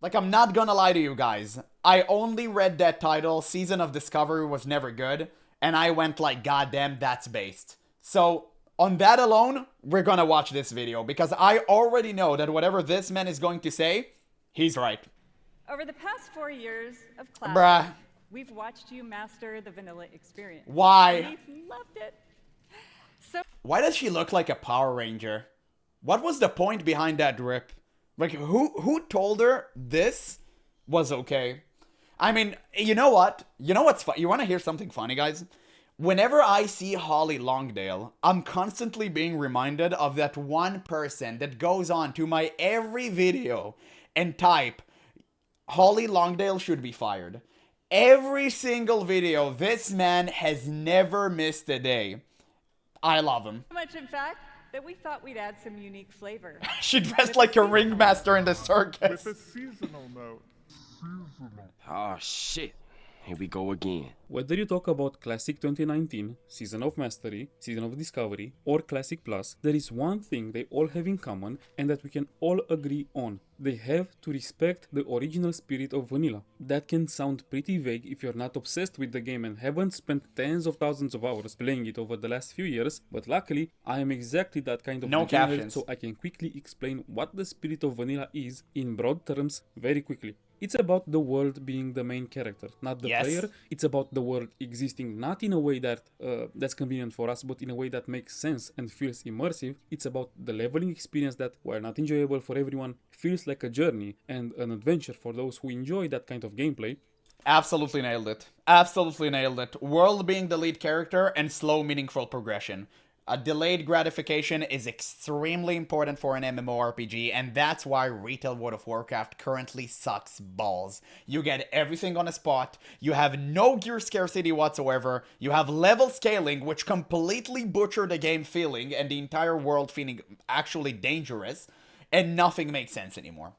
Like, I'm not gonna lie to you guys. I only read that title, Season of Discovery was never good, and I went like, goddamn, that's based. So, on that alone, we're gonna watch this video, because I already know that whatever this man is going to say, he's right. Over the past 4 years of class, Bruh. we've watched you master the vanilla experience. Why? We've loved it. Why does she look like a Power Ranger? What was the point behind that drip? Like, who told her this was okay? I mean, you know what? You know what's fun? You want to hear something funny, guys? Whenever I see Holly Longdale, I'm constantly being reminded of that one person that goes on to my every video and type, Holly Longdale should be fired. Every single video, this man has never missed a day. I love him. So much, in fact, that we thought we'd add some unique flavor. She dressed like a ringmaster in the circus. With a seasonal note. Oh shit. Here we go again. Whether you talk about Classic 2019, Season of Mastery, Season of Discovery, or Classic Plus, there is one thing they all have in common and that we can all agree on. They have to respect the original spirit of vanilla. That can sound pretty vague if you're not obsessed with the game and haven't spent tens of thousands of hours playing it over the last few years, but luckily, I am exactly that kind of No beginner, captions. so I can quickly explain what the spirit of vanilla is in broad terms very quickly. It's about the world being the main character, not the player. It's about the world existing not in a way that that's convenient for us, but in a way that makes sense and feels immersive. It's about the leveling experience that, while not enjoyable for everyone, feels like a journey and an adventure for those who enjoy that kind of gameplay. Absolutely nailed it. Absolutely nailed it. World being the lead character and slow, meaningful progression. A delayed gratification is extremely important for an MMORPG, and that's why retail World of Warcraft currently sucks balls. You get everything on a spot, you have no gear scarcity whatsoever, you have level scaling, which completely butcher the game feeling and the entire world feeling actually dangerous, and nothing makes sense anymore.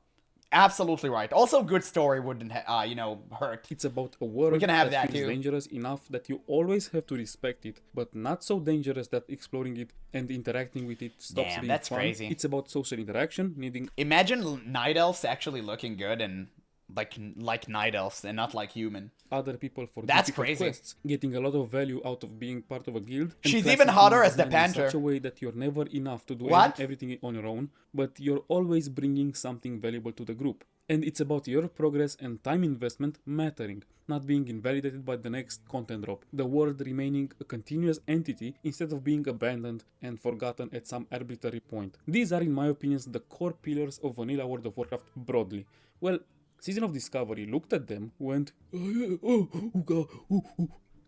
Absolutely right. Also, good story wouldn't, hurt. It's about a world that feels dangerous enough that you always have to respect it, but not so dangerous that exploring it and interacting with it stops being that's fun. crazy. It's about social interaction, needing... Imagine Night Elves actually looking good and like Night Elves and not like human. Other people for That's difficult crazy. quests, getting a lot of value out of being part of a guild. And She's classic even hotter is as the designed in Panther. such a way that you're never enough to do What? everything on your own, but you're always bringing something valuable to the group. And it's about your progress and time investment mattering, not being invalidated by the next content drop. The world remaining a continuous entity instead of being abandoned and forgotten at some arbitrary point. These are, in my opinion, the core pillars of vanilla World of Warcraft broadly. Well, Season of Discovery looked at them, went,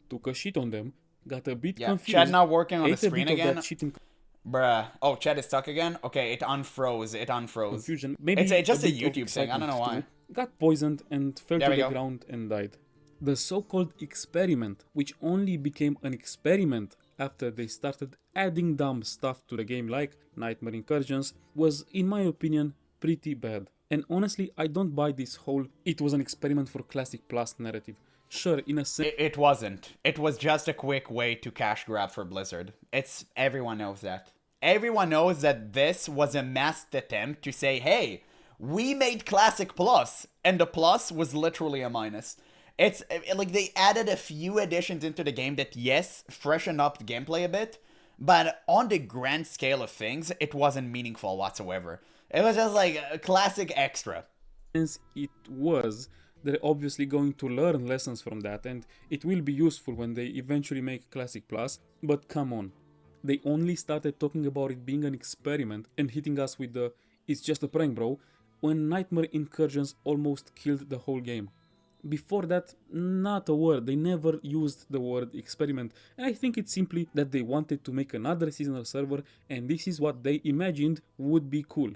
took a shit on them, got a bit confused. Chad not working on the ate a screen bit of again. that shit in Bruh. Oh, Chad is stuck again? Okay, it unfroze. confusion. Maybe It's just a bit of YouTube thing. I don't know why. excitement too. Got poisoned and fell There to we the go. ground and died. The so-called experiment, which only became an experiment after they started adding dumb stuff to the game like Nightmare Incursions, was, in my opinion, pretty bad. And honestly, I don't buy this whole "it was an experiment for Classic Plus" narrative. Sure, in a sense... It wasn't. It was just a quick way to cash grab for Blizzard. Everyone knows that. Everyone knows that this was a masked attempt to say, hey, we made Classic Plus, and the plus was literally a minus. It's like they added a few additions into the game that, yes, freshened up the gameplay a bit, but on the grand scale of things, it wasn't meaningful whatsoever. It was just like a classic extra. Since it was, they're obviously going to learn lessons from that, and it will be useful when they eventually make Classic Plus, but come on. They only started talking about it being an experiment and hitting us with the "it's just a prank, bro," when Nightmare Incursions almost killed the whole game. Before that, not a word. They never used the word experiment, and I think it's simply that they wanted to make another seasonal server, and this is what they imagined would be cool.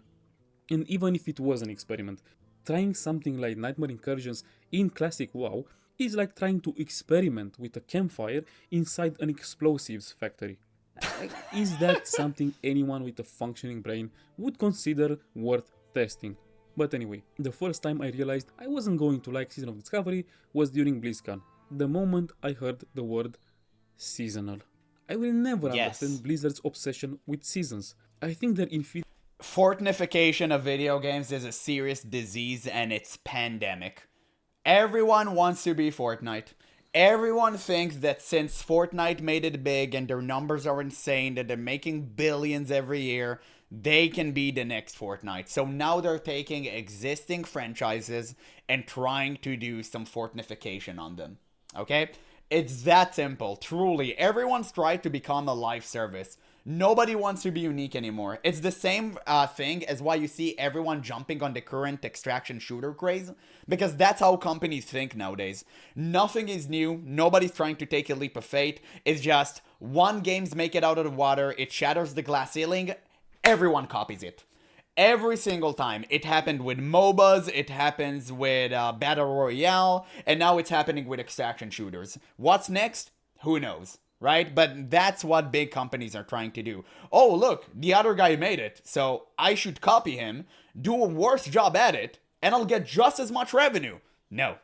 And even if it was an experiment, trying something like Nightmare Incursions in Classic WoW is like trying to experiment with a campfire inside an explosives factory. Is that something anyone with a functioning brain would consider worth testing? But anyway, the first time I realized I wasn't going to like Season of Discovery was during BlizzCon, the moment I heard the word seasonal. I will never understand Blizzard's obsession with seasons. I think they're inferior. Fortnification of video games is a serious disease and it's pandemic. Everyone wants to be Fortnite. Everyone thinks that since Fortnite made it big and their numbers are insane, that they're making billions every year, they can be the next Fortnite. So now they're taking existing franchises and trying to do some Fortnification on them. Okay? It's that simple. Truly, everyone's tried to become a live service. Nobody wants to be unique anymore. It's the same thing as why you see everyone jumping on the current extraction shooter craze, because that's how companies think nowadays. Nothing is new. Nobody's trying to take a leap of faith. It's just one game's make it out of the water, it shatters the glass ceiling, everyone copies it. Every single time. It happened with MOBAs, it happens with Battle Royale, and now it's happening with extraction shooters. What's next? Who knows? Right? But that's what big companies are trying to do. Oh, look, the other guy made it, so I should copy him, do a worse job at it, and I'll get just as much revenue. No,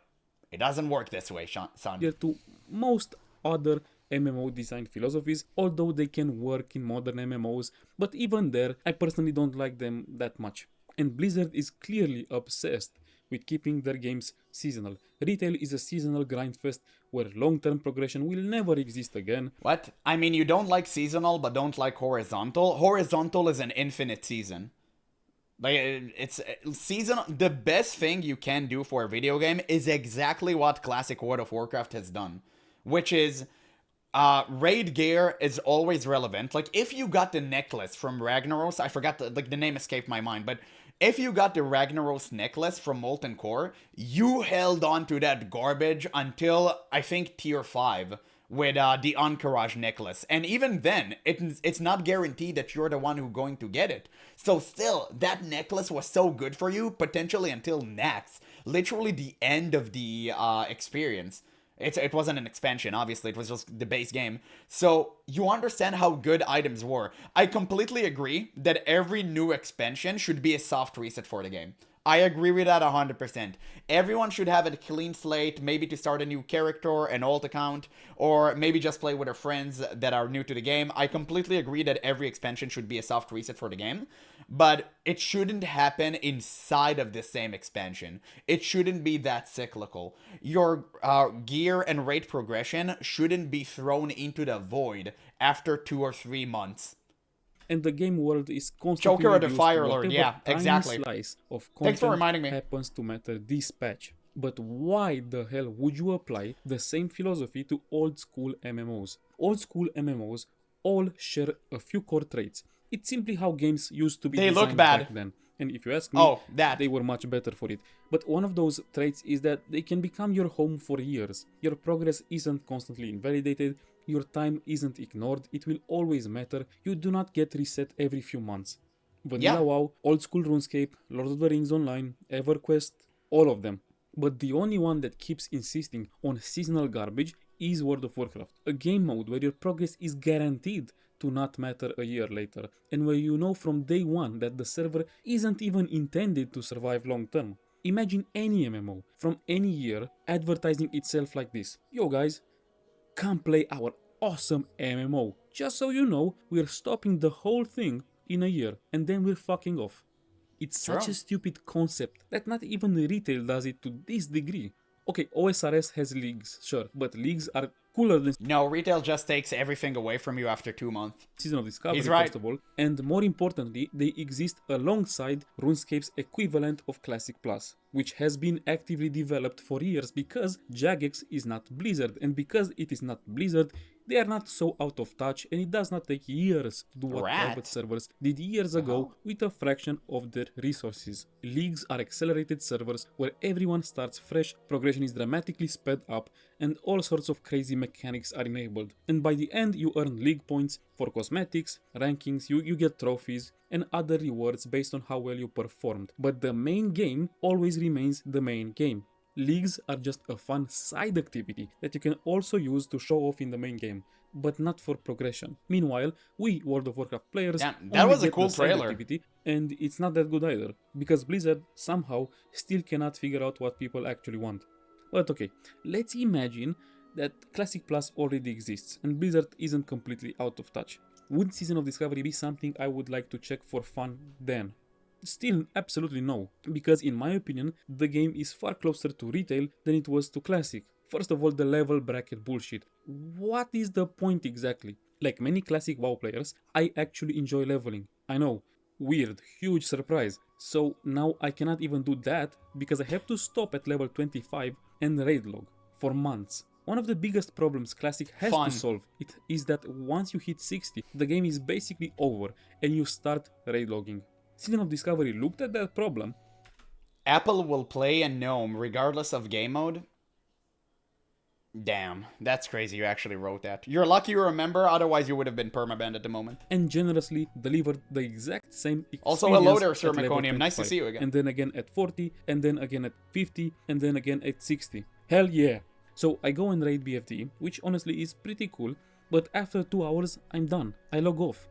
it doesn't work this way, son. To most other MMO design philosophies, although they can work in modern MMOs, but even there, I personally don't like them that much. And Blizzard is clearly obsessed with keeping their games seasonal. Retail is a seasonal grindfest where long-term progression will never exist again. What? I mean, you don't like seasonal, but don't like horizontal? Horizontal is an infinite season. Like, it's season. The best thing you can do for a video game is exactly what classic World of Warcraft has done, which is raid gear is always relevant. Like, if you got the necklace from Ragnaros, I forgot the name escaped my mind, but if you got the Ragnaros necklace from Molten Core, you held on to that garbage until, I think, tier 5 with the Anchorage necklace. And even then, it's not guaranteed that you're the one who's going to get it. So still, that necklace was so good for you, potentially until Nax. Literally the end of the experience. It wasn't an expansion, obviously, it was just the base game. So, you understand how good items were. I completely agree that every new expansion should be a soft reset for the game. I agree with that 100%. Everyone should have a clean slate, maybe to start a new character, an alt account, or maybe just play with their friends that are new to the game. I completely agree that every expansion should be a soft reset for the game, but it shouldn't happen inside of the same expansion. It shouldn't be that cyclical. Your gear and rate progression shouldn't be thrown into the void after 2 or 3 months. And the game world is constantly Joker or the reduced Fire to Lord, whatever yeah, tiny exactly. slice of Thanks for content reminding me. happens to matter this patch. But why the hell would you apply the same philosophy to old school MMOs? Old school MMOs all share a few core traits. It's simply how games used to be They designed look bad. back then. And if you ask me, they were much better for it. But one of those traits is that they can become your home for years. Your progress isn't constantly invalidated. Your time isn't ignored, it will always matter, you do not get reset every few months. Vanilla WoW, Old School RuneScape, Lord of the Rings Online, EverQuest, all of them. But the only one that keeps insisting on seasonal garbage is World of Warcraft, a game mode where your progress is guaranteed to not matter a year later, and where you know from day one that the server isn't even intended to survive long term. Imagine any MMO from any year advertising itself like this. Yo guys, come play our awesome MMO. Just so you know, we're stopping the whole thing in a year and then we're fucking off. It's such a stupid concept that not even retail does it to this degree. Okay, OSRS has leagues, sure, but leagues are cooler than... No, retail just takes everything away from you after 2 months. Season of Discovery, He's right. first of all, and more importantly, they exist alongside RuneScape's equivalent of Classic Plus, which has been actively developed for years because Jagex is not Blizzard, and because it is not Blizzard, they are not so out of touch, and it does not take years to do what private servers did years ago with a fraction of their resources. Leagues are accelerated servers where everyone starts fresh, progression is dramatically sped up, and all sorts of crazy mechanics are enabled. And by the end, you earn league points for cosmetics, rankings, you get trophies, and other rewards based on how well you performed. But the main game always remains the main game. Leagues are just a fun side activity that you can also use to show off in the main game, but not for progression. Meanwhile, we World of Warcraft players that was a cool trailer, and it's not that good either, because Blizzard somehow still cannot figure out what people actually want. But okay, let's imagine that Classic Plus already exists and Blizzard isn't completely out of touch. Would Season of Discovery be something I would like to check for fun then? Still, absolutely no, because in my opinion, the game is far closer to retail than it was to classic. First of all, the level bracket bullshit. What is the point exactly? Like many classic WoW players, I actually enjoy leveling. I know, weird, huge surprise. So now I cannot even do that because I have to stop at level 25 and raid log for months. One of the biggest problems Classic has to solve is that once you hit 60, the game is basically over and you start raid logging. Season of Discovery looked at that problem. Apple will play a gnome regardless of game mode? Damn, that's crazy you actually wrote that. You're lucky you remember, otherwise you would have been permabanned at the moment. And generously delivered the exact same experience. Also, hello there, Sir Meconium. Nice to see you again. And then again at 40, and then again at 50, and then again at 60. Hell yeah! So I go and raid BFD, which honestly is pretty cool, but after 2 hours I'm done. I log off.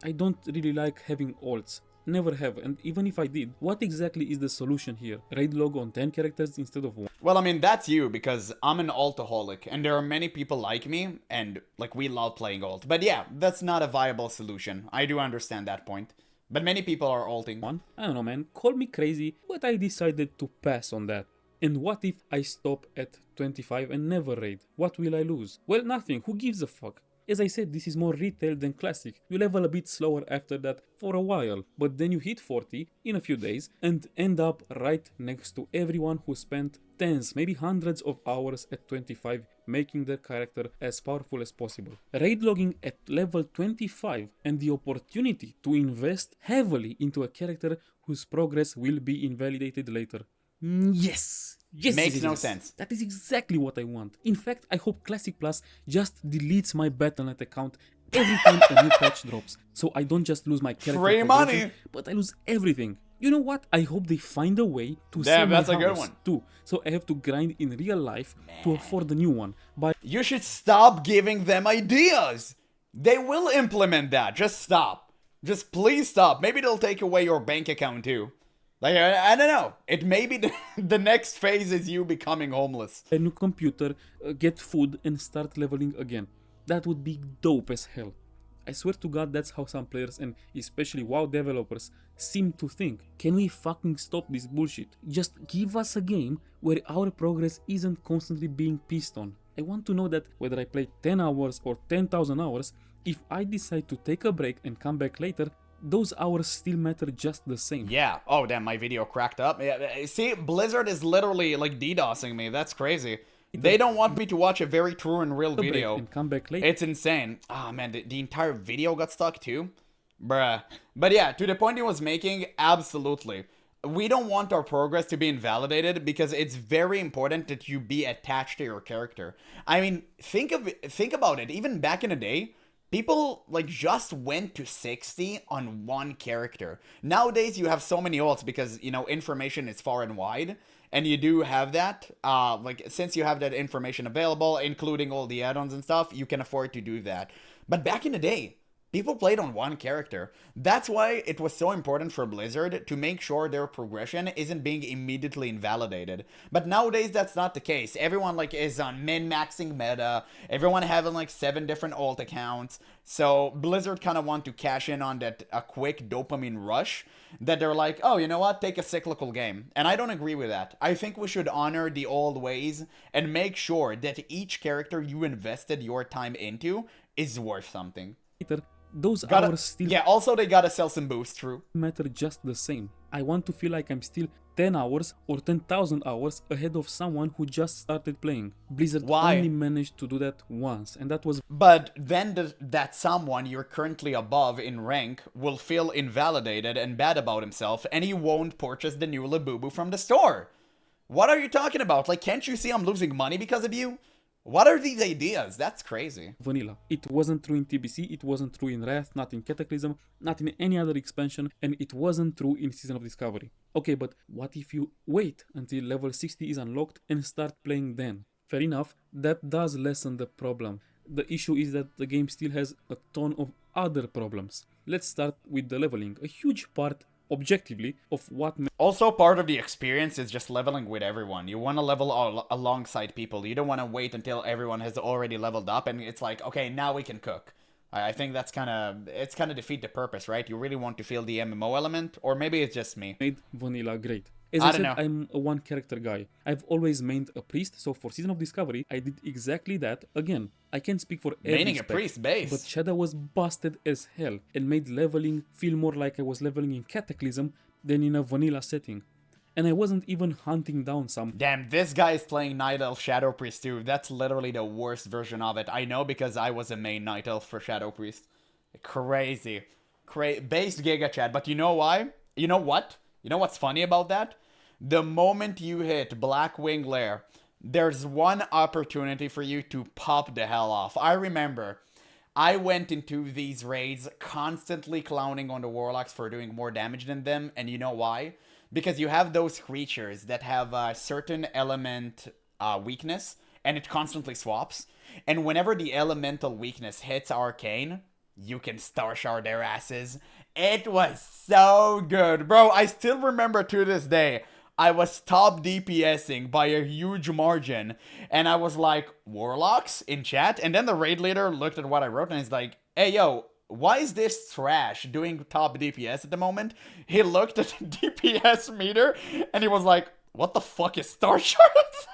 I don't really like having alts. Never have, and even if I did, what exactly is the solution here? Raid log on 10 characters instead of 1? Well, I mean, that's you, because I'm an altaholic, and there are many people like me, and, like, we love playing alt. But yeah, that's not a viable solution. I do understand that point. But many people are alting. I don't know, man, call me crazy, but I decided to pass on that. And what if I stop at 25 and never raid? What will I lose? Well, nothing, who gives a fuck? As I said, this is more retail than classic. You level a bit slower after that for a while, but then you hit 40 in a few days and end up right next to everyone who spent tens, maybe hundreds of hours at 25 making their character as powerful as possible. Raid logging at level 25 and the opportunity to invest heavily into a character whose progress will be invalidated later. Yes! Yes, makes no sense. That is exactly what I want. In fact, I hope Classic Plus just deletes my Battle.net account every time a new patch drops, so I don't just lose my character free money, but I lose everything. You know what? I hope they find a way to sell my that's a house good one too, so I have to grind in real life to afford the new one. But you should stop giving them ideas. They will implement that. Just stop. Just please stop. Maybe they'll take away your bank account too. Like, I don't know. It may be the next phase is you becoming homeless. A new computer, get food, and start leveling again. That would be dope as hell. I swear to God, that's how some players, and especially WoW developers, seem to think. Can we fucking stop this bullshit? Just give us a game where our progress isn't constantly being pissed on. I want to know that whether I play 10 hours or 10,000 hours, if I decide to take a break and come back later, those hours still matter just the same. Yeah. Oh, damn, my video cracked up. Yeah. See, Blizzard is literally, like, DDoSing me. That's crazy. They don't want me to watch a very true and real video. And come back later. It's insane. Ah, man, the entire video got stuck too? Bruh. But yeah, to the point he was making, absolutely. We don't want our progress to be invalidated because it's very important that you be attached to your character. I mean, think about it. Even back in the day, people, like, just went to 60 on one character. Nowadays, you have so many ults because, you know, information is far and wide. And you do have that. Like, since you have that information available, including all the add-ons and stuff, you can afford to do that. But back in the day, people played on one character. That's why it was so important for Blizzard to make sure their progression isn't being immediately invalidated. But nowadays, that's not the case. Everyone, like, is on min-maxing meta. Everyone having, like, 7 different alt accounts. So Blizzard kind of want to cash in on that a quick dopamine rush that they're like, oh, you know what? Take a cyclical game. And I don't agree with that. I think we should honor the old ways and make sure that each character you invested your time into is worth something. Those hours still also they gotta sell some boosts, true. Matter just the same. I want to feel like I'm still 10 hours or 10,000 hours ahead of someone who just started playing. Blizzard only managed to do that once, and that was... But then that someone you're currently above in rank will feel invalidated and bad about himself, and he won't purchase the new Labubu from the store. What are you talking about? Like, can't you see I'm losing money because of you? What are these ideas? That's crazy. Vanilla. It wasn't true in TBC, it wasn't true in Wrath, not in Cataclysm, not in any other expansion, and it wasn't true in Season of Discovery. Okay, but what if you wait until level 60 is unlocked and start playing then? Fair enough, that does lessen the problem. The issue is that the game still has a ton of other problems. Let's start with the leveling. A huge part, objectively, of what... Also, part of the experience is just leveling with everyone. You want to level alongside people. You don't want to wait until everyone has already leveled up and it's like, okay, now we can cook. I think that's it's kind of defeat the purpose, right? You really want to feel the MMO element, or maybe it's just me. Made vanilla great. As I I don't said, know. I'm a one character guy. I've always mained a priest, so for Season of Discovery, I did exactly that again. I can't speak for every Maining a spec, priest base. but Shadow was busted as hell and made leveling feel more like I was leveling in Cataclysm than in a vanilla setting. And I wasn't even hunting down some. Damn, this guy is playing Night Elf Shadow Priest too. That's literally the worst version of it. I know because I was a main Night Elf for Shadow Priest. Crazy. Based Giga Chat. But you know why? You know what? You know what's funny about that? The moment you hit Blackwing Lair, there's one opportunity for you to pop the hell off. I remember I went into these raids constantly clowning on the Warlocks for doing more damage than them. And you know why? Because you have those creatures that have a certain element weakness, and it constantly swaps. And whenever the elemental weakness hits Arcane, you can Star Shard their asses. It was so good. Bro, I still remember to this day, I was top DPSing by a huge margin. And I was like, Warlocks in chat? And then the raid leader looked at what I wrote and he's like, hey, yo, why is this trash doing top DPS at the moment? He looked at the DPS meter and he was like, what the fuck is Star Shards?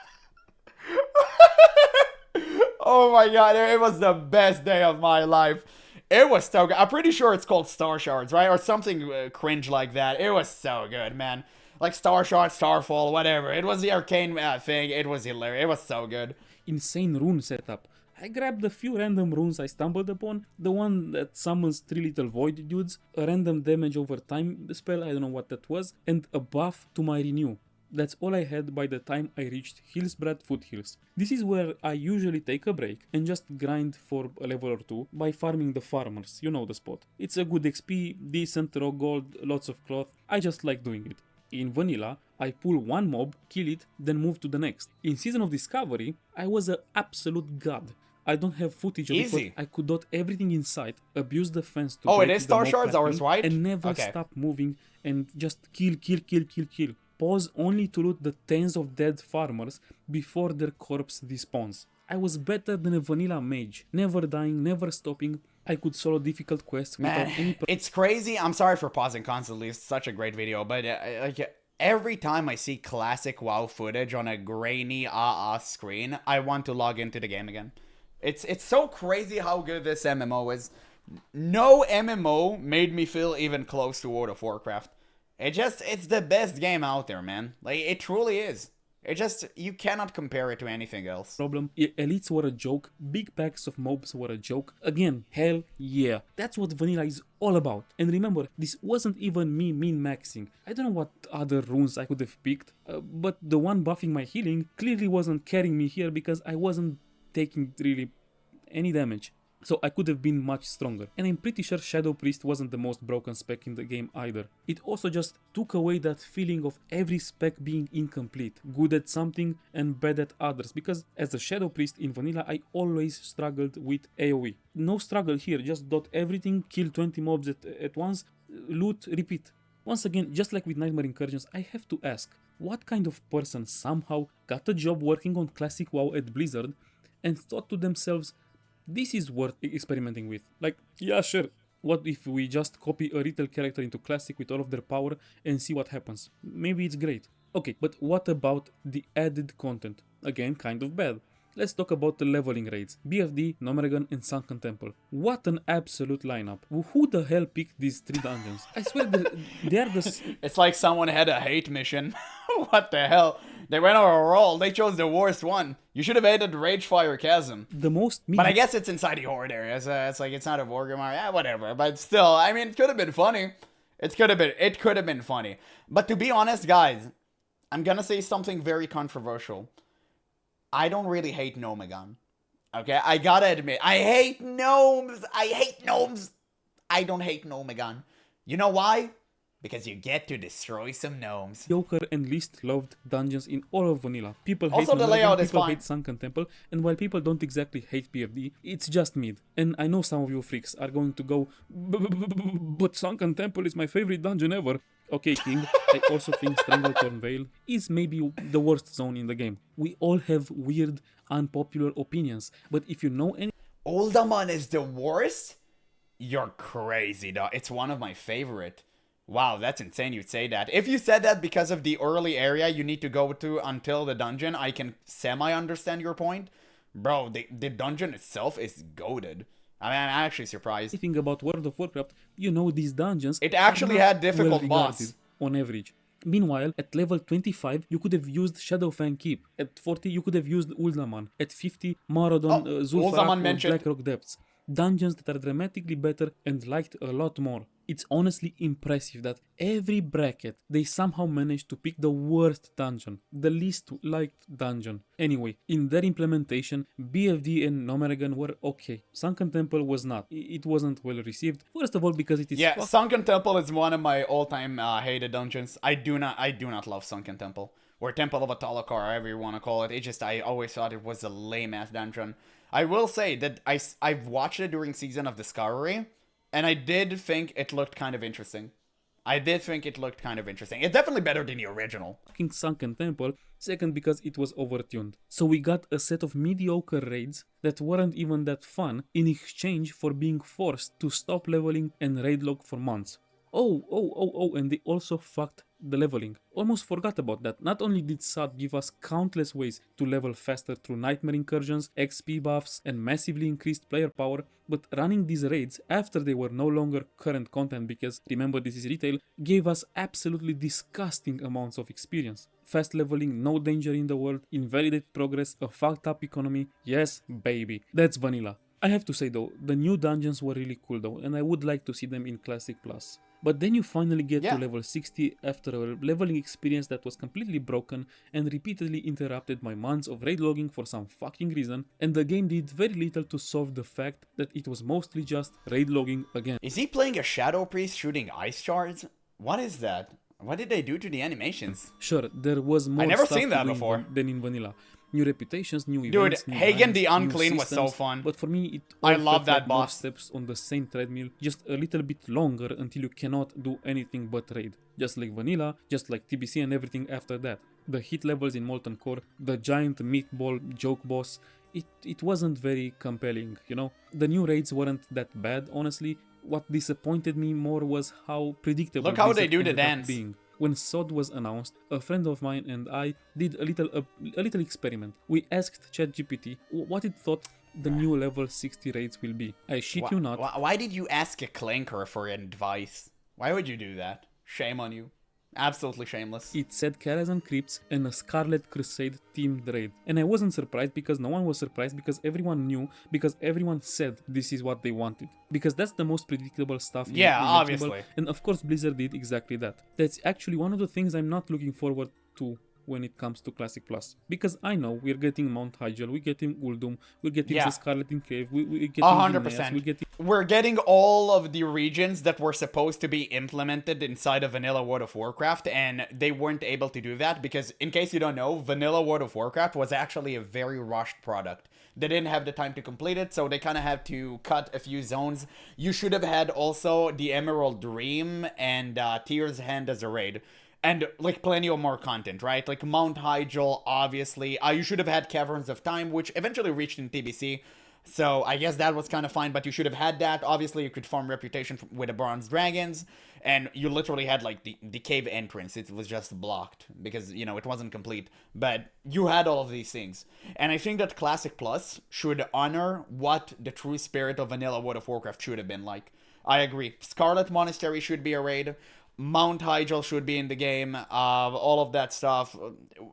Oh my god, it was the best day of my life. It was so good. I'm pretty sure it's called Star Shards, right? Or something cringe like that. It was so good, man. Like Star Shards, Starfall, whatever. It was the arcane thing. It was hilarious. It was so good. Insane rune setup. I grabbed a few random runes I stumbled upon. The one that summons 3 little void dudes, a random damage over time spell, I don't know what that was, and a buff to my renew. That's all I had by the time I reached Hillsbrad Foothills. This is where I usually take a break and just grind for a level or two by farming the farmers, you know the spot. It's a good XP, decent raw gold, lots of cloth, I just like doing it. In vanilla, I pull one mob, kill it, then move to the next. In Season of Discovery, I was an absolute god. I don't have footage of it, but I could dot everything in sight, abuse the fence to it is Star Shards, ours, right? and never stop moving and just kill. Pause only to loot the tens of dead farmers before their corpse despawns. I was better than a vanilla mage, never dying, never stopping. I could solo difficult quests without any... It's crazy. I'm sorry for pausing constantly. It's such a great video, but like every time I see classic WoW footage on a grainy screen, I want to log into the game again. It's so crazy how good this MMO is. No MMO made me feel even close to World of Warcraft. It's the best game out there, man. Like, it truly is. You cannot compare it to anything else. Elites were a joke, big packs of mobs were a joke. Again, hell yeah. That's what vanilla is all about. And remember, this wasn't even me min-maxing. I don't know what other runes I could have picked, but the one buffing my healing clearly wasn't carrying me here because I wasn't taking really any damage. So I could have been much stronger. And I'm pretty sure Shadow Priest wasn't the most broken spec in the game either. It also just took away that feeling of every spec being incomplete, good at something and bad at others, because as a Shadow Priest in vanilla I always struggled with AoE. No struggle here, just dot everything, kill 20 mobs at once, loot, repeat. Once again, just like with Nightmare Incursions, I have to ask, what kind of person somehow got a job working on classic WoW at Blizzard and thought to themselves, this is worth experimenting with. Like, yeah, sure. What if we just copy a retail character into Classic with all of their power and see what happens? Maybe it's great. Okay, but what about the added content? Again, kind of bad. Let's talk about the leveling raids. BFD, Nomeregan, and Sunken Temple. What an absolute lineup. Who the hell picked these 3 dungeons? I swear they are the... It's like someone had a hate mission. What the hell? They went on a roll. They chose the worst one. You should have added Ragefire Chasm. The most... But I guess it's inside the Horde area, so it's like, it's not a Wargamar. Yeah, whatever. But still, I mean, it could have been funny. It could have been funny. But to be honest, guys, I'm gonna say something very controversial. I don't really hate Nomegon. Okay, I gotta admit, I hate gnomes. I don't hate Nomegon. You know why? Because you get to destroy some gnomes. Joker and least loved dungeons in all of vanilla. People also, hate the layout is people fine. hate Sunken Temple, and while people don't exactly hate PFD, it's just mid. And I know some of you freaks are going to go, but Sunken Temple is my favorite dungeon ever. Okay, King, I also think Stranglethorn Vale is maybe the worst zone in the game. We all have weird, unpopular opinions, but if you know any... Uldaman is the worst? You're crazy, dog. It's one of my favorite. Wow, that's insane you'd say that. If you said that because of the early area you need to go to until the dungeon, I can semi-understand your point. Bro, the dungeon itself is goated. I mean, I'm actually surprised. Anything about World of Warcraft, you know these dungeons. It actually are not had difficult well boss. regarded on average. Meanwhile, at level 25, you could have used Shadowfang Keep. At 40, you could have used Uldaman. At 50, Marodon, Zul'Farrak, Uldaman or mentioned. Blackrock Depths. Dungeons that are dramatically better and liked a lot more. It's honestly impressive that every bracket they somehow managed to pick the worst dungeon, the least liked dungeon. Anyway, in their implementation, BFD and Nomeregan were okay. Sunken Temple was not. It wasn't well received. First of all, because it is Yeah, Sunken Temple is one of my all-time hated dungeons. I do not love Sunken Temple. Or Temple of Atalakar, however you want to call it. I always thought it was a lame-ass dungeon. I will say that I've watched it during Season of Discovery, and I did think it looked kind of interesting. It's definitely better than the original. fucking Sunken Temple. Second, because it was overtuned. So we got a set of mediocre raids that weren't even that fun in exchange for being forced to stop leveling and raid log for months. And they also fucked the leveling. Almost forgot about that. Not only did SOD give us countless ways to level faster through nightmare incursions, XP buffs, and massively increased player power, but running these raids after they were no longer current content because, remember this is retail, gave us absolutely disgusting amounts of experience. Fast leveling, no danger in the world, invalidate progress, a fucked up economy. Yes, baby. That's vanilla. I have to say though, the new dungeons were really cool though, and I would like to see them in Classic Plus. But then you finally get to level 60 after a leveling experience that was completely broken and repeatedly interrupted my months of raid logging for some fucking reason, and the game did very little to solve the fact that it was mostly just raid logging again. Is he playing a Shadow Priest shooting ice shards? What is that? What did they do to the animations? Sure, there was more never stuff seen that to do before. Than in vanilla. New reputations, new Dude, events, new Hagen the lands, new Unclean was so systems, fun. But for me, it I all love felt that like more boss. steps on the same treadmill, just a little bit longer until you cannot do anything but raid. Just like vanilla, just like TBC and everything after that. The hit levels in Molten Core, the giant meatball joke boss, it wasn't very compelling, you know? The new raids weren't that bad, honestly. What disappointed me more was how predictable Look how Blizzard they do the ended up dance. being. When SOD was announced, a friend of mine and I did a little experiment. We asked ChatGPT what it thought the new level 60 raids will be. I shit you not. Why did you ask a clanker for advice? Why would you do that? Shame on you. Absolutely shameless. It said Karazhan Crypts and a Scarlet Crusade themed raid. And I wasn't surprised because no one was surprised because everyone knew, because everyone said this is what they wanted. Because that's the most predictable stuff. Yeah, imaginable. obviously. And of course Blizzard did exactly that. That's actually one of the things I'm not looking forward to when it comes to Classic Plus. Because I know we're getting Mount Hyjal, we're getting Uldum, we're getting the Scarlet Enclave, we're getting 100%. We're getting all of the regions that were supposed to be implemented inside of Vanilla World of Warcraft, and they weren't able to do that because, in case you don't know, Vanilla World of Warcraft was actually a very rushed product. They didn't have the time to complete it, so they kind of had to cut a few zones. You should have had also the Emerald Dream and Tyr's Hand as a raid. And, like, plenty of more content, right? Like, Mount Hyjal, obviously. You should have had Caverns of Time, which eventually reached in TBC. So, I guess that was kind of fine, but you should have had that. Obviously, you could farm reputation with the Bronze Dragons. And you literally had, like, the cave entrance. It was just blocked because, you know, it wasn't complete. But you had all of these things. And I think that Classic Plus should honor what the true spirit of Vanilla World of Warcraft should have been like. I agree. Scarlet Monastery should be a raid. Mount Hyjal should be in the game, all of that stuff,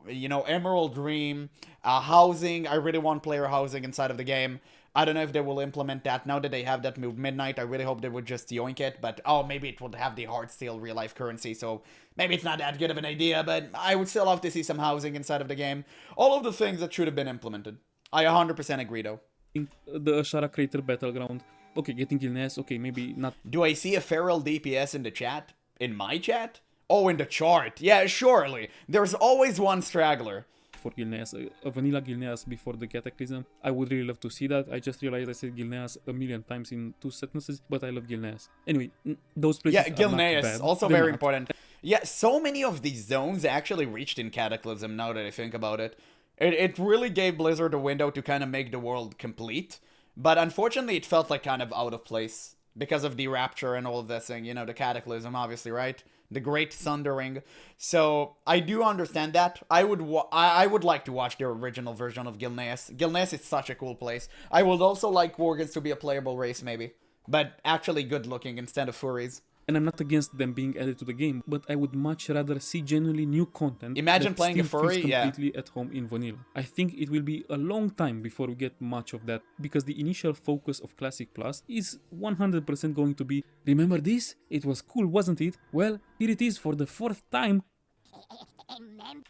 you know, Emerald Dream, housing, I really want player housing inside of the game. I don't know if they will implement that now that they have that move Midnight. I really hope they would just yoink it, but maybe it would have the Heartsteel real life currency, so maybe it's not that good of an idea, but I would still love to see some housing inside of the game. All of the things that should have been implemented. I 100% agree though. The Ashara Crater Battleground, okay, getting Gilneas, okay, maybe not. Do I see a feral DPS in the chat? In my chat? Oh, in the chart. Yeah, surely. There's always one straggler. For Gilneas, a vanilla Gilneas before the Cataclysm. I would really love to see that. I just realized I said Gilneas a million times in 2 sentences, but I love Gilneas. Anyway, those places are not bad. Also They're very not. important. Yeah, so many of these zones actually reached in Cataclysm now that I think about it. It really gave Blizzard a window to kind of make the world complete, but unfortunately it felt like kind of out of place. because of the rapture and all of this thing, you know, the cataclysm, obviously, right? The great thundering. So I do understand that. I would like to watch the original version of Gilneas. Gilneas is such a cool place. I would also like Worgans to be a playable race, maybe, but actually good looking instead of furries. And I'm not against them being added to the game, but I would much rather see genuinely new content. Imagine that playing a still furry, feels yeah. completely at home in vanilla. I think it will be a long time before we get much of that, because the initial focus of Classic Plus is 100% going to be, remember this? It was cool, wasn't it? Well, here it is for the 4th time.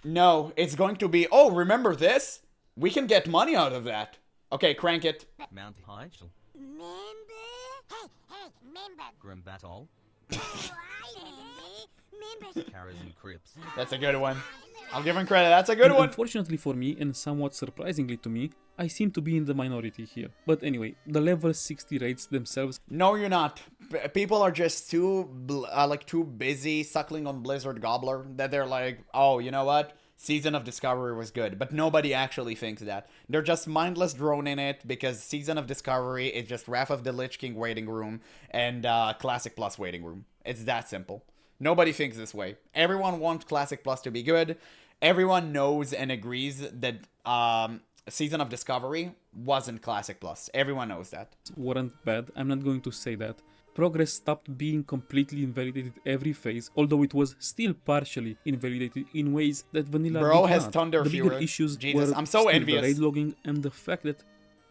No, it's going to be, oh, remember this? We can get money out of that. Okay, crank it. Mount Heigel. Grim Battle. Carrots and Crips. That's a good one. I'll give him credit. That's a good one. Unfortunately for me, and somewhat surprisingly to me, I seem to be in the minority here. But anyway, the level 60 rates themselves. No, you're not. People are just too too busy suckling on Blizzard Gobbler that they're like, oh, you know what? Season of Discovery was good, but nobody actually thinks that. They're just mindless droning it because Season of Discovery is just Wrath of the Lich King waiting room and Classic Plus waiting room. It's that simple. Nobody thinks this way. Everyone wants Classic Plus to be good. Everyone knows and agrees that Season of Discovery wasn't Classic Plus. Everyone knows that. Weren't bad, I'm not going to say that. Progress stopped being completely invalidated every phase, although it was still partially invalidated in ways that vanilla Bro did has not. Thunder The bigger Fury. issues Jesus, were I'm so still envious. the raid logging and the fact that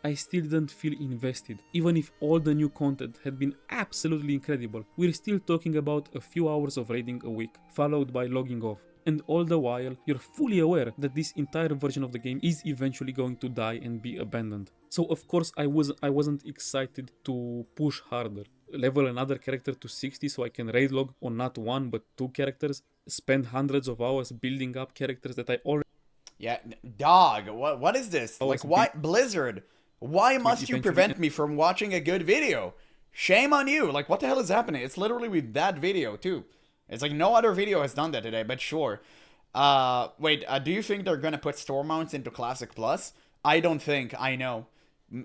I still didn't feel invested. Even if all the new content had been absolutely incredible, we're still talking about a few hours of raiding a week, followed by logging off. And all the while, you're fully aware that this entire version of the game is eventually going to die and be abandoned. So of course I wasn't excited to push harder. Level another character to 60 so I can raid log on not one but 2 characters, spend hundreds of hours building up characters that I already... Yeah, dog, what is this? Like, why, Blizzard, why must you prevent me from watching a good video? Shame on you. Like, what the hell is happening? It's literally with that video, too. It's like no other video has done that today, but sure. Wait, do you think they're gonna put store mounts into Classic Plus? I don't think, I know.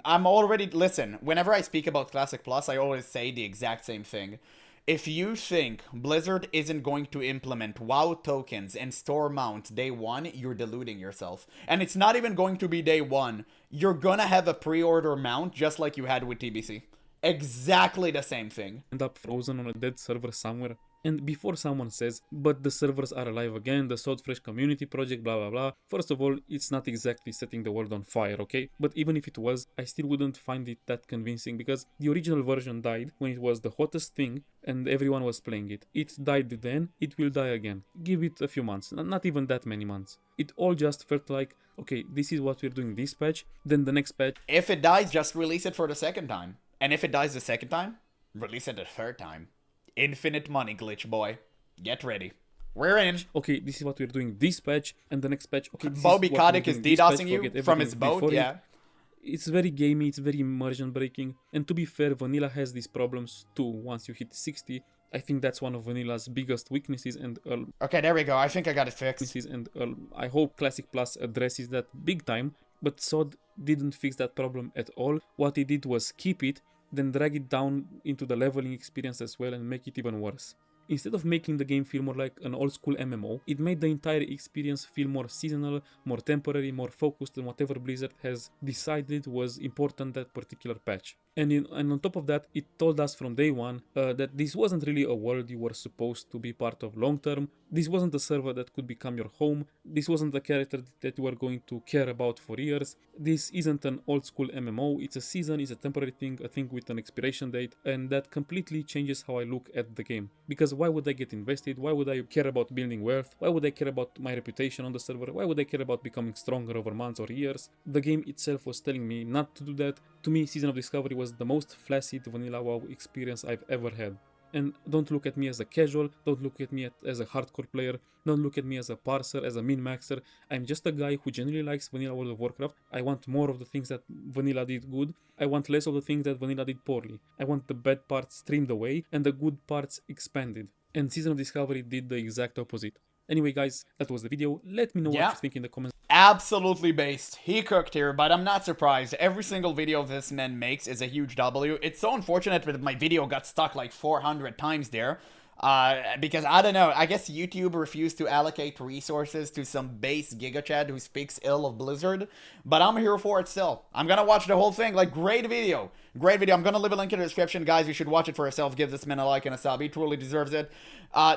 I'm already, listen, whenever I speak about Classic Plus, I always say the exact same thing. If you think Blizzard isn't going to implement WoW tokens and store mounts day one, you're deluding yourself. And it's not even going to be day one. You're gonna have a pre-order mount just like you had with TBC. Exactly the same thing. End up frozen on a dead server somewhere. And before someone says, but the servers are alive again, the Swordfresh community project, blah blah blah. First of all, it's not exactly setting the world on fire, okay? But even if it was, I still wouldn't find it that convincing because the original version died when it was the hottest thing and everyone was playing it. It died then, it will die again. Give it a few months, not even that many months. It all just felt like, okay, this is what we're doing this patch, then the next patch. If it dies, just release it for the second time. And if it dies the second time, release it the third time. Infinite money, glitch boy. Get ready. We're in. Okay, this is what we're doing this patch, and the next patch. Okay, Bobby Kotick is DDoSing you from his boat, yeah. It's very gamey, it's very immersion breaking, and to be fair, vanilla has these problems too once you hit 60. I think that's one of vanilla's biggest weaknesses, and okay, there we go. I think I got it fixed. And I hope Classic Plus addresses that big time, but SOD didn't fix that problem at all. What it did was keep it, then drag it down into the leveling experience as well and make it even worse. Instead of making the game feel more like an old school MMO, it made the entire experience feel more seasonal, more temporary, more focused on whatever Blizzard has decided was important that particular patch. And on top of that, it told us from day one that this wasn't really a world you were supposed to be part of long term. This wasn't a server that could become your home. This wasn't a character that you were going to care about for years. This isn't an old school MMO. It's a season, it's a temporary thing, a thing with an expiration date, and that completely changes how I look at the game. Because why would I get invested? Why would I care about building wealth? Why would I care about my reputation on the server? Why would I care about becoming stronger over months or years? The game itself was telling me not to do that. To me, Season of Discovery was the most flaccid vanilla WoW experience I've ever had. And don't look at me as a casual, don't look at me as a hardcore player, don't look at me as a parser, as a min-maxer. I'm just a guy who generally likes vanilla World of Warcraft. I want more of the things that vanilla did good. I want less of the things that vanilla did poorly. I want the bad parts trimmed away and the good parts expanded. And Season of Discovery did the exact opposite. Anyway guys, that was the video. Let me know what you think in the comments. absolutely based. He cooked here, but I'm not surprised. Every single video this man makes is a huge W. It's so unfortunate that my video got stuck like 400 times there. Because I don't know, I guess YouTube refused to allocate resources to some base gigachad who speaks ill of Blizzard, but I'm here for it still. I'm gonna watch the whole thing, like, great video. Great video. I'm gonna leave a link in the description, guys. You should watch it for yourself. Give this man a like and a sub. He truly deserves it.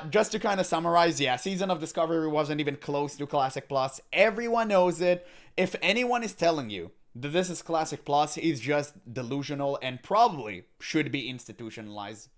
Just to kind of summarize, yeah, Season of Discovery wasn't even close to Classic Plus. Everyone knows it. If anyone is telling you that this is Classic Plus, he's just delusional and probably should be institutionalized.